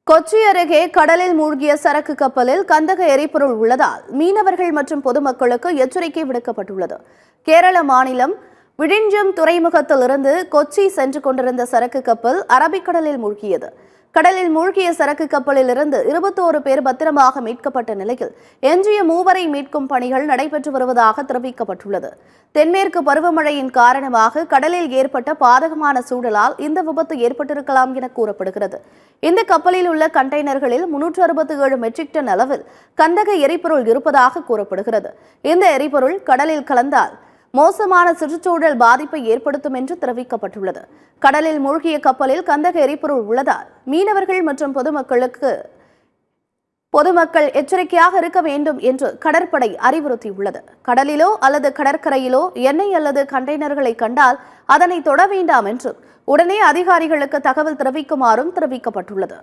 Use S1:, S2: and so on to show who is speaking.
S1: கொச்சி அருகே கடலில் மூழ்கிய சரக்கு கப்பலில் கந்தக எரிபொருள் உள்ளதால் மீனவர்கள் மற்றும் பொதுமக்களுக்கு எச்சரிக்கை விடுக்கப்பட்டுள்ளது. கேரள மாநிலம் விழிஞ்சம் துறைமுகத்திலிருந்து கொச்சி சென்று கொண்டிருந்த சரக்கு கப்பல் அரபிக்கடலில் மூழ்கியது. கடலில் மூழ்கிய சரக்கு கப்பலில் இருந்து 21 பேர் பத்திரமாக மீட்கப்பட்ட நிலையில் எஞ்சிய 3 மீட்கும் பணிகள் நடைபெற்று வருவதாக தெரிவிக்கப்பட்டுள்ளது. தென்மேற்கு பருவமழையின் காரணமாக கடலில் ஏற்பட்ட பாதகமான சூழலால் இந்த விபத்து ஏற்பட்டிருக்கலாம் என கூறப்படுகிறது. இந்த கப்பலில் உள்ள கண்டெய்னர்களில் 367 மெட்ரிக் டன் அளவில் கந்தக எரிபொருள் இருப்பதாக கூறப்படுகிறது. இந்த எரிபொருள் கடலில் கலந்தால் மோசமான சுற்றுச்சூழல் பாதிப்பை ஏற்படுத்தும் என்று தெரிவிக்கப்பட்டுள்ளது. கடலில் மூழ்கிய கப்பலில் கந்தக எரிபொருள் உள்ளதால் மீனவர்கள் மற்றும் பொதுமக்கள் எச்சரிக்கையாக இருக்க வேண்டும் என்று கடற்படை அறிவுறுத்தியுள்ளது. கடலிலோ அல்லது கடற்கரையிலோ எண்ணெய் அல்லது கண்டெய்னர்களை கண்டால் அதனை தொட வேண்டாம் என்றும் உடனே அதிகாரிகளுக்கு தகவல் தெரிவிக்குமாறும் தெரிவிக்கப்பட்டுள்ளது.